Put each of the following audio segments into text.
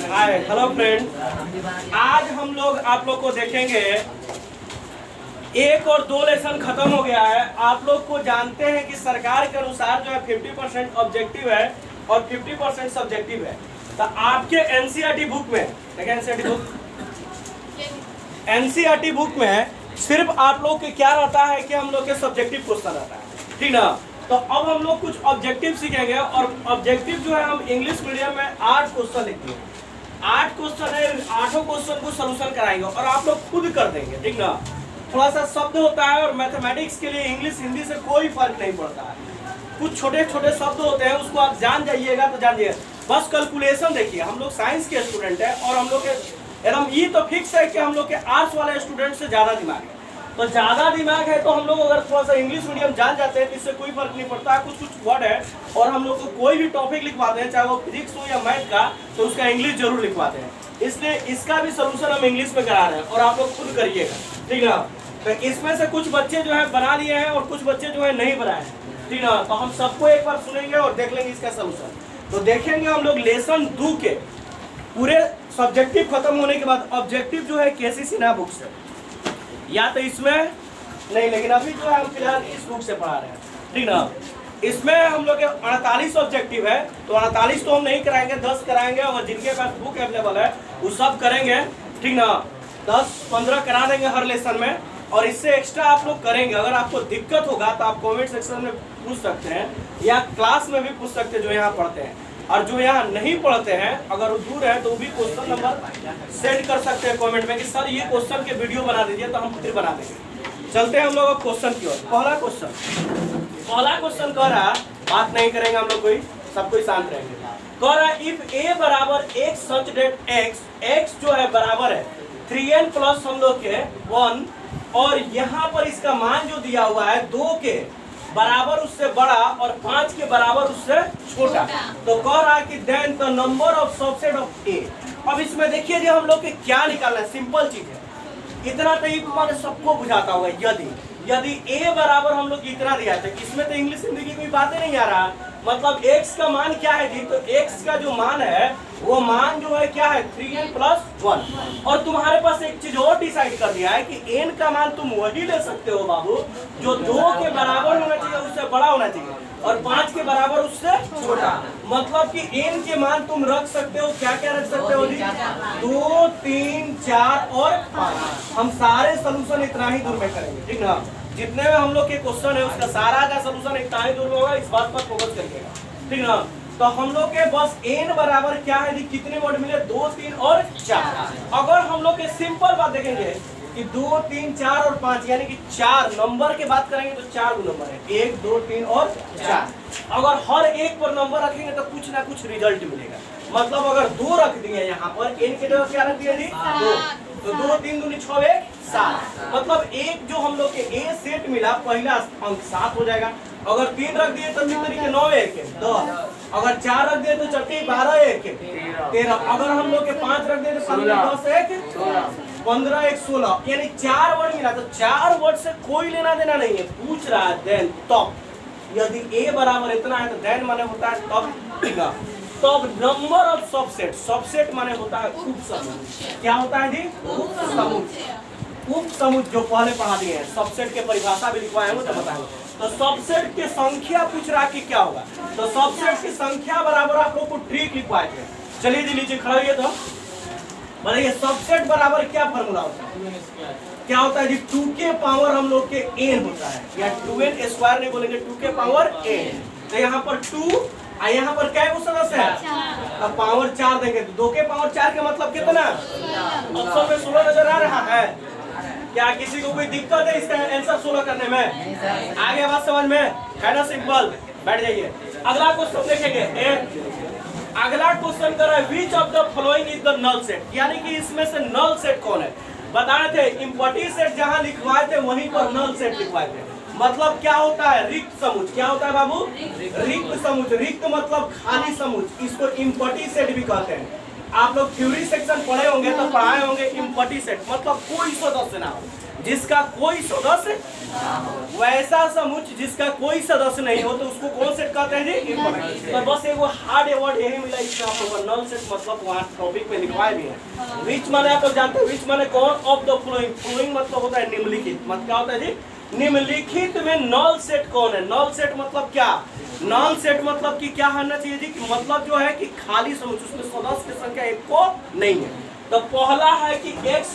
Hi hello friend, आज हम लोग आप लोग को देखेंगे। एक और दो लेसन खत्म हो गया है। आप लोग को जानते हैं कि सरकार के अनुसार जो है 50% ऑब्जेक्टिव है और 50% सब्जेक्टिव है। तो आपके एनसीईआरटी बुक में देखिए, एनसीईआरटी बुक में सिर्फ आप लोग के क्या रहता है कि हम लोग के सब्जेक्टिव क्वेश्चन रहता है, ठीक ना। तो अब हम लोग कुछ ऑब्जेक्टिव सीखेंगे और ऑब्जेक्टिव जो है हम इंग्लिश मीडियम में 8 क्वेश्चन लिखते हैं। 8 क्वेश्चन है, 8 क्वेश्चन को सोल्यूशन कराएंगे और आप लोग खुद कर देंगे, ठीक ना। थोड़ा सा शब्द होता है और मैथमेटिक्स के लिए इंग्लिश हिंदी से कोई फर्क नहीं पड़ता है। कुछ छोटे छोटे शब्द होते हैं, उसको आप जान जाइएगा तो जान जाइए। बस कैलकुलेशन देखिए, हम लोग साइंस के स्टूडेंट हैं और हम लोग के एकदम ये तो फिक्स है कि हम लोग के आर्ट्स वाले स्टूडेंट से ज़्यादा दिमाग है। तो ज़्यादा दिमाग है तो हम लोग अगर थोड़ा सा इंग्लिश मीडियम जान जाते हैं तो इससे कोई फर्क नहीं पड़ता है। कुछ कुछ वर्ड है और हम लोग को कोई भी टॉपिक लिखवाते हैं, चाहे वो फिजिक्स हो या मैथ का, तो उसका इंग्लिश जरूर लिखवाते हैं। इसलिए इसका भी सोल्यूशन हम इंग्लिश में करा रहे हैं और आप लोग खुद करिएगा, ठीक ना। तो इसमें से कुछ बच्चे जो है बना लिए हैं और कुछ बच्चे जो है नहीं बनाए हैं, ठीक ना। तो हम सबको एक बार सुनेंगे और देख लेंगे इसका सोल्यूशन। तो देखेंगे हम लोग लेसन 2 के पूरे सब्जेक्टिव खत्म होने के बाद ऑब्जेक्टिव जो है केसी सिन्हा बुक से, या तो इसमें नहीं, लेकिन अभी जो है हम फिलहाल इस बुक से पढ़ा रहे हैं, ठीक ना। इसमें हम लोग के 48 ऑब्जेक्टिव है, तो 48 तो हम नहीं कराएंगे, 10 कराएंगे और जिनके पास बुक अवेलेबल है वो सब करेंगे, ठीक ना। 10-15 करा देंगे हर लेसन में और इससे एक्स्ट्रा आप लोग करेंगे। अगर आपको दिक्कत होगा तो आप कमेंट सेक्शन में पूछ सकते हैं या क्लास में भी पूछ सकते हैं जो यहाँ पढ़ते हैं। और जो यहाँ नहीं पढ़ते हैं, अगर वो दूर है तो वो भी क्वेश्चन नंबर सेंड कर सकते हैं कमेंट में कि सर ये क्वेश्चन के वीडियो बना दीजिए, तो हम फिर बना देंगे। चलते हैं हम लोग क्वेश्चन की ओर। पहला क्वेश्चन कह रहा, बात नहीं करेंगे हम लोग, कोई सब कोई शांत रहेंगे। कह रहा इफ ए बराबर x सच डेट x जो है बराबर है 3n प्लस हम लोग के 1 और यहाँ पर इसका मान जो दिया हुआ है 2 के बराबर उससे बड़ा और 5 के बराबर उससे छोटा, तो कह रहा है कि then the number of subset of A. अब इसमें देखिए जो हम लोग के क्या निकालना है, सिंपल चीज है। इतना तो ये तुम्हारे सबको बुझाता होगा। यदि a बराबर हम लोग इतना दिया है, इसमें तो इंग्लिश हिंदी की कोई बात ही नहीं आ रहा। मतलब x का मान क्या है जी, तो x का जो मान है वो मान जो है क्या है 3n प्लस 1। और तुम्हारे पास एक चीज और डिसाइड कर दिया है कि n का मान तुम वही ले सकते हो बाबू जो 2 के बराबर होना चाहिए, उससे बड़ा होना चाहिए, और 5 के बराबर उससे छोटा। मतलब कि n के मान तुम रख सकते हो, क्या क्या रख सकते हो जी, 2, 3, 4 और 5। हम सारे सोल्यूशन इतना ही दूर में करेंगे, ठीक ना। जितने में हम लोग के क्वेश्चन है उसका सारा का सोल्यूशन इतना ही दूर में होगा, इस बात पर फोकस करिएगा, ठीक ना। तो हम लोग के बस n बराबर क्या है जी, कितने वर्ड मिले, 2, 3 और 4। अगर हम लोग के सिंपल बात देखेंगे कि 2, 3, 4 और 5 यानी कि 4 नंबर की बात करेंगे तो 4 नंबर है, 1, 2, 3 और 4। अगर हर एक पर नंबर रखेंगे तो कुछ ना कुछ रिजल्ट मिलेगा। मतलब अगर 2 रख दिए यहाँ पर, n के जगह क्या रख दिया जी, 2, तो 2, 3, 2, 6, 1, 7। मतलब एक जो हम लोग के ए सेट मिला, पहला अंक 7 हो जाएगा। अगर 3 रख दिए तो 3 तरीके 9, 1, 10। अगर 4 रख दिए तो 4, 12, 1, 13। अगर हम लोग के 5 रख दिए तो 15, 10, 1, 15, 1, 16। यानी 4 वर्ड मिला, तो 4 वर्ड से कोई लेना देना नहीं है। पूछ रहा है देन तब, यदि ए बराबर इतना है तो देन माने होता है तब, ठीक है। तब नंबर ऑफ सबसेट, सबसेट माने होता है उप समूह। क्या होता है जी, उप समूह। उप समूह जो पहले पढ़ा दिए हैं, सबसेट के परिभाषा भी लिखवाए हैं तो बताएंगे। तो सबसेट की संख्या पूछ रहा कि क्या होगा, तो सबसेट की संख्या बराबर आप लोग को ट्रिक लिखवाए थे। चलिए जी नीचे खड़ा होइए, तो बताइए सबसेट बराबर क्या फॉर्मूला होता है, क्या होता है जी, 2 के पावर हम लोग के n होता है, या 2n स्क्वायर नहीं बोलेंगे, 2 के पावर n। तो यहाँ पर 2 और यहाँ पर क्या है सदस्य है, अब पावर 4 देंगे तो 2 के पावर 4 का मतलब कितना, ऑप्शन में 16 नजर आ रहा है। क्या किसी को कोई दिक्कत है इसका आंसर 16 करने में? आगे बात समझ में है ना, सिंपल। बैठ जाइए, अगला क्वेश्चन देखेंगे। अगला क्वेश्चन कर रहा है which of the following is the null set, यानी कि इसमें से नल सेट कौन है। बताए थे इम्पटी सेट जहां लिखवाए थे वहीं पर नल सेट लिखवाए थे। मतलब क्या होता है, रिक्त समुच्चय। क्या होता है बाबू, रिक्त समुच्चय। रिक्त मतलब खाली समुच्चय, इसको इम्पटी सेट भी कहते हैं। आप लोग थ्योरी सेक्शन पढ़े होंगे तो पढ़ाए होंगे इम्पटी सेट मतलब कोई सदस्य ना हो। जिसका कोई सदस्य, वैसा समुच्चय जिसका कोई सदस्य नहीं हो तो उसको कौन सेट कहते हैं जी? इम्पॉर्टेंट। तो बस एगो हार्ड वर्ड यही मिला इसमें आप लोगों को, नल सेट मतलब वहाँ टॉपिक पे लिखवाए भी है। विच माने आप लोग जानते हैं, विच माने कौन ऑफ द फ्लोइंग, फ्लोइंग मतलब होता है निम्नलिखित, मतलब क्या होता है जी? निम्नलिखित में नल सेट कौन है? नल सेट मतलब क्या? नल सेट मतलब कि क्या होना चाहिए जी? कि मतलब जो है कि खाली समुच्चय, उसमें सदस्य की संख्या एक को नहीं है। तो पहला है कि x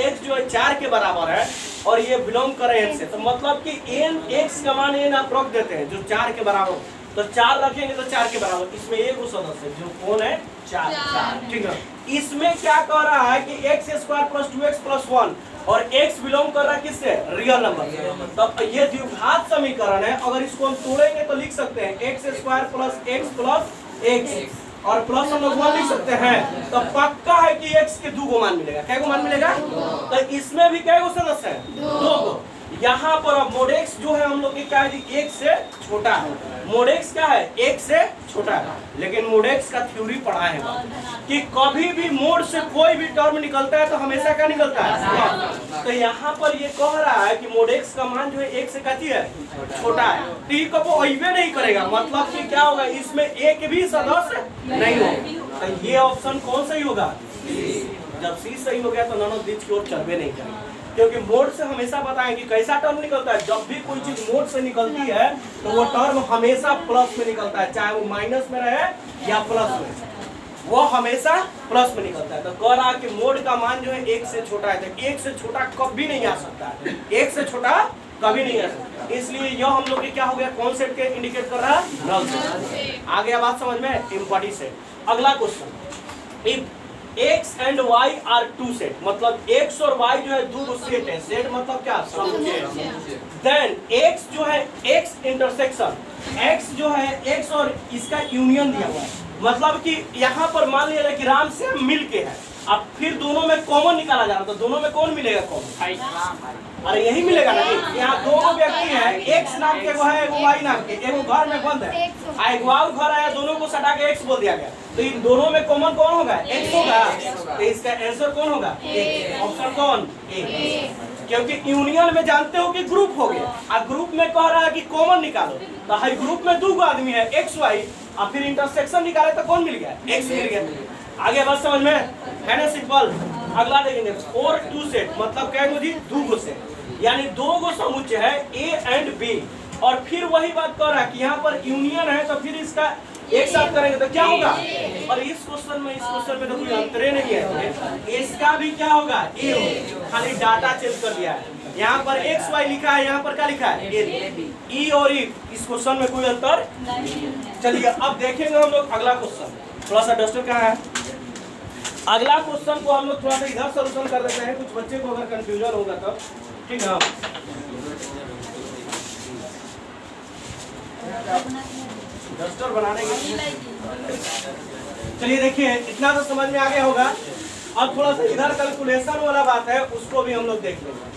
x जो है 4 के बराबर है और ये बिलोंग करे n से, तो मतलब कि n x का मान n आप रख देते हैं जो 4 के बराबर हो, तो 4 रखेंगे तो 4 के बराबर, इसमें एक सदस्य जो कौन है? 4। ठीक है, इसमें क्या कह रहा है कि x² + 2x + 1 और x बिलोंग कर रहा है किससे? रियल नंबर से। तब ये द्विघात समीकरण है, अगर इसको हम तोड़ेंगे तो लिख सकते हैं x² + x + x और प्लस हम लोग 1 लिख सकते हैं। तो पक्का है कि x के 2 मान मिलेगा। क्या मान मिलेगा? तो इसमें भी क्या सदस्य है? 2। यहाँ पर अब मोड x जो है हम लोग क्या है जी? 1 से छोटा है। मोड x क्या है? 1 से छोटा है। लेकिन मोड x का थ्योरी पढ़ा है कि कभी भी मोड से कोई भी टर्म निकलता है तो हमेशा क्या निकलता है? तो यहाँ पर ये कह रहा है कि मोड x का मान जो है 1 से काची है? छोटा है। तो ये कबो अइबे नहीं करेगा, मतलब कि क्या होगा? इसमें एक भी सदस्य नहीं होगा। तो ये ऑप्शन कौन सही होगा? जब C सही हो गया तो नॉन ऑफ दिस की ओर चलबे नहीं करेगा, क्योंकि मोड से हमेशा बताएं कि कैसा टर्म निकलता है। जब भी कोई चीज मोड से निकलती है तो वो टर्म हमेशा प्लस में निकलता है, चाहे वो माइनस में रहे या प्लस में, वो हमेशा प्लस में निकलता है। तो कह रहा है कि मोड का मान जो है 1 से छोटा है, तो 1 से छोटा कभी नहीं आ सकता है, 1 से छोटा कभी नहीं आ सकता। इसलिए यह हम लोग क्या हो गया? कौन सेट के इंडिकेट कर रहा है? Null set. आ गया बात समझ में? Important set. अगला question, if x and y are 2 set, मतलब x और y जो है 2 सेट है। सेट मतलब क्या? समुच्चय। देन x जो है x इंटरसेक्शन, x जो है x और इसका यूनियन दिया हुआ है, मतलब कि यहाँ पर मान लिया कि राम से मिल के है, अब फिर दोनों में कॉमन निकाला जा रहा, तो दोनों में कौन मिलेगा? कॉमन। अरे यही मिलेगा ना। यहाँ 2 व्यक्ति हैं, x नाम के वो है, y नाम के, एगो घर में बंद है, एगो और घर आया, दोनों को सटा के x बोल दिया गया, तो इन दोनों में कॉमन कौन होगा? x होगा। तो इसका आंसर कौन होगा? ऑप्शन कौन? ए। क्योंकि यूनियन में जानते हो कि ग्रुप हो गया, और ग्रुप में कह रहा है कि कॉमन निकालो, तो हर ग्रुप में 2 आदमी है x y, और फिर इंटरसेक्शन निकाले तो कौन मिल गया? x मिल गया। आगे बात समझ में है ना? सिंपल। अगला देखेंगे 4 2 सेट, मतलब क्या है जी? 2 सेट, यानी 2 समुच्चय है A एंड B, और फिर वही बात कर रहा है कि यहाँ पर यूनियन है, तो फिर इसका एक साथ करेंगे तो क्या होगा? और इस क्वेश्चन में तो कोई अंतर नहीं है, इसका भी क्या होगा? A होगा, खाली डाटा चेंज कर दिया है। यहाँ पर x y लिखा है, यहाँ पर क्या लिखा है? E और E। इस क्वेश्चन में कोई अंतर। चलिए अब देखेंगे हम लोग अगला क्वेश्चन। थोड़ा सा डस्टर कहाँ है? अगला क्वेश्चन को हम लोग थोड़ा सा इधर सोल्यूशन कर देते हैं, कुछ बच्चे को अगर कंफ्यूजन होगा तो। ठीक है, डस्टर बनाने के। चलिए देखिए, इतना तो समझ में आ गया होगा। अब थोड़ा सा इधर कैलकुलेशन वाला बात है, उसको भी हम लोग देख लेंगे।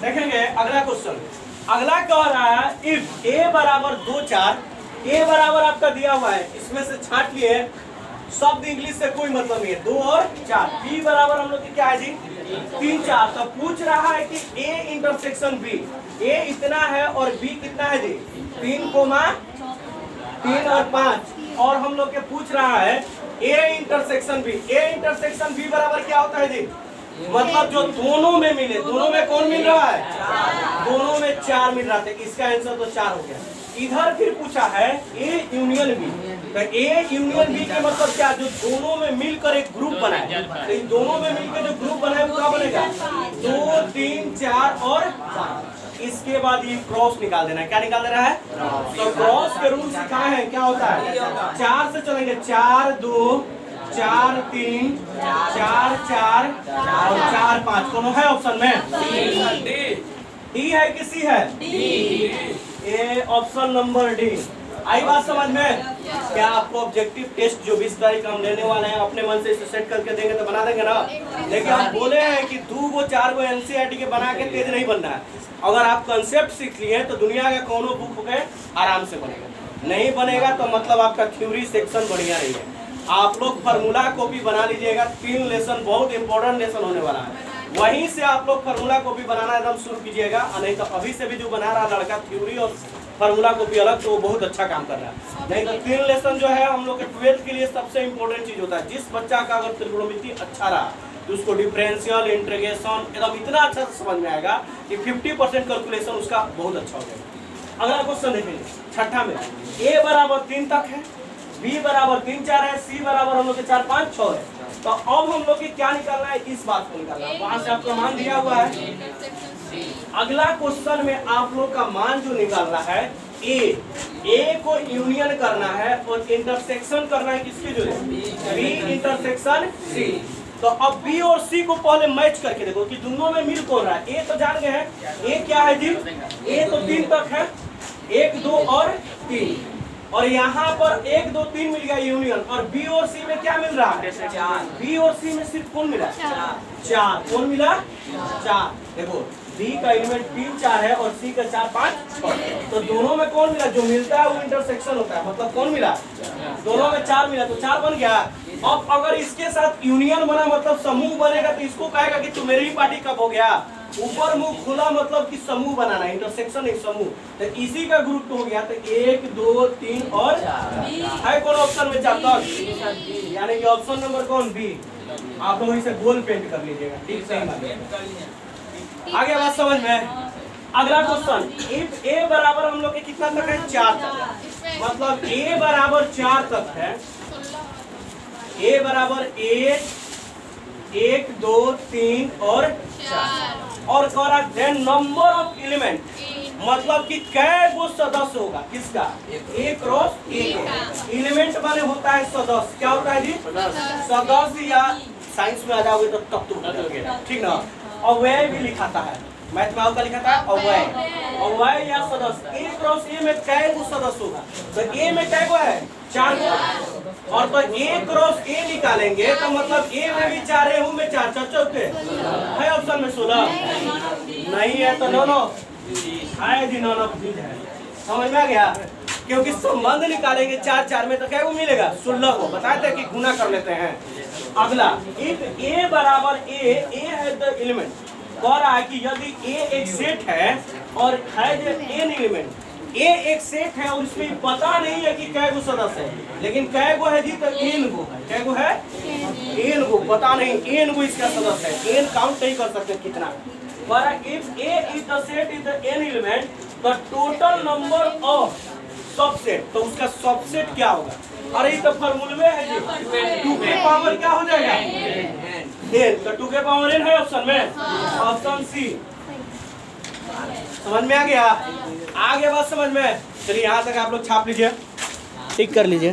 देखेंगे अगला क्वेश्चन। अगला कह रहा है इफ a बराबर 2 4, a बराबर आपका दिया हुआ है, इसमें से छाट लिए, शब्द इंग्लिश से कोई मतलब नहीं है, 2 और 4। b बराबर हम लोग की क्या है जी? 3 4। तो पूछ रहा है कि a इंटरसेक्शन b, a इतना है और b कितना है जी? 3 और 5। और हम लोग के पूछ रहा है a intersection b, a intersection b बराबर क्या होता है जी? मतलब जो दोनों में मिले, दोनों में कौन मिल रहा है? दोनों में 4 मिल रहा था। इसका आंसर तो 4 हो गया। इधर फिर पूछा है A यूनियन B, तो A यूनियन B का मतलब क्या? जो दोनों में मिलकर एक ग्रुप बनाए, तो इन दोनों में मिलकर जो ग्रुप बनाए वो क्या बनेगा? 2 3 4 और 5। इसके बाद ये क्रॉस निकाल देना है। क्या निकाल दे रहा है? तो क्रॉस के रूल सिखाए हैं, क्या होता है? 4 से चलेंगे, 4 2 4 3 4 4 और 4 5। कौन है ऑप्शन में? डी है कि सी है? ए, ऑप्शन नंबर डी। आई बात समझ में? क्या आपको ऑब्जेक्टिव टेस्ट जो 20 तारीख हम लेने वाले हैं, अपने मन से इसे सेट करके देंगे तो बना देंगे ना? लेकिन हम बोले हैं कि 2 4 एनसीईआरटी के बना के तेज नहीं बनना है। अगर आप कंसेप्ट सीख लिए तो दुनिया का कोनो बुक के आराम से बनेगा, नहीं बनेगा तो मतलब आपका थ्योरी सेक्शन बढ़िया नहीं है। आप लोग फार्मूला कॉपी बना लीजिएगा। 3 लेसन बहुत इंपॉर्टेंट लेसन होने वाला है, वहीं से आप लोग फार्मूला कॉपी बनाना एकदम शुरू कीजिएगा। नहीं तो अभी से भी जो बना रहा लड़का थ्योरी और फार्मूला कॉपी अलग, तो वो बहुत अच्छा काम कर रहा है। नहीं तो 3 लेसन जो है हम लोग के 12th के लिए सबसे इंपॉर्टेंट चीज होता है। जिस बच्चा का अगर त्रिकोणमिति अच्छा रहा तो उसको डिफरेंशियल, इंटीग्रेशन एकदम इतना अच्छा से समझ में आएगा कि 50% कैलकुलेशन उसका बहुत अच्छा हो जाएगा। अगला क्वेश्चन देखेंगे छठा में, a बराबर 3 तक है, b बराबर 3 4 है, c बराबर हम लोग के 4 5 6 है। तो अब हम लोग की क्या निकालना है, इस बात को निकालना है। वहां से आपका मान दिया हुआ है। अगला क्वेश्चन में आप लोग का मान जो निकालना है ए को यूनियन करना है और इंटरसेक्शन करना है किसकी जो है, बी इंटरसेक्शन सी। तो अब बी और सी को पहले मैच करके देखो कि दोनों में मिल कौन रहा है। ए तो जान गए हैं, ए क्या है जी, ए तो 3 तक है, 1 2 और 3, और यहाँ पर 1 2 3 मिल गया यूनियन। और बी और सी में क्या मिल रहा है, 4। बी और सी में सिर्फ कौन मिला, 4। कौन मिला, 4। देखो बी का एलिमेंट 3 4 है और सी का 4 5 6। तो दोनों में कौन मिला, जो मिलता है वो इंटरसेक्शन होता है। मतलब कौन मिला, दोनों में 4 मिला, तो 4 बन गया। अब अगर इसके साथ यूनियन बना मतलब समूह बनेगा, तो इसको कहेगा कि तू मेरी ही पार्टी कब हो गया। ऊपर मुंह खुला मतलब कि समूह बनाना, इंटरसेक्शन एक समूह। तो इसी का ग्रुप हो गया। तो 1 2 3 और है कौन ऑप्शन में 4 तक, यानी कि ऑप्शन नंबर कौन, बी। आप लोग इसे गोल पेंट कर लीजिएगा, ठीक सही। आगे बात समझ में। अगला क्वेश्चन, इफ ए बराबर हम लोग के कितना तक है, 4 तक है। मतलब ए बराबर 4 तक है, ए बराबर 1 2 3 और 4 और कह रहा देन नंबर ऑफ एलिमेंट, मतलब कि कै गो सदस्य होगा किसका, ए क्रॉस ए। एलिमेंट माने होता है सदस्य। क्या होता है जी, सदस्य, या साइंस में आ जाओगे तो तत्व, ठीक ना। अवयव भी लिखाता है, मैथ में का लिखाता है अवयव, अवयव या सदस्य। ए क्रॉस ए में कै गो सदस्य होगा, तो ए में कै गो है, 4 गो। और तो ए क्रॉस ए निकालेंगे तो मतलब ए में भी 4 है, में 4 4 चौके है। ऑप्शन में 16 नहीं है, तो नो है जी, नो है। समझ में आ गया, क्योंकि संबंध निकालेंगे 4 4 में तो क्या वो मिलेगा, 16 को। बताए थे कि गुना कर लेते हैं। अगला, इफ ए बराबर ए है द एलिमेंट, कह रहा है कि यदि ए एक सेट है और है जो एन एलिमेंट, ए एक सेट है और इसमें पता नहीं है कि कै गो सदस्य है, लेकिन कै गो है जी, तो एन गो है। कै गो है, एन गो, पता नहीं एन गो इसका सदस्य है। एन काउंट नहीं कर सकते कितना। If A is the set is the an element, the total number of subset, तो उसका सबसेट क्या होगा। अरे ये तो फॉर्मूले में है जी, 2 के पावर क्या हो जाएगा, n। तो 2 के पावर n है ऑप्शन में, ऑप्शन सी। समझ में आ गया, आगे बात समझ में। चलिए यहाँ तक आप लोग छाप लीजिए, टिक कर लीजिए।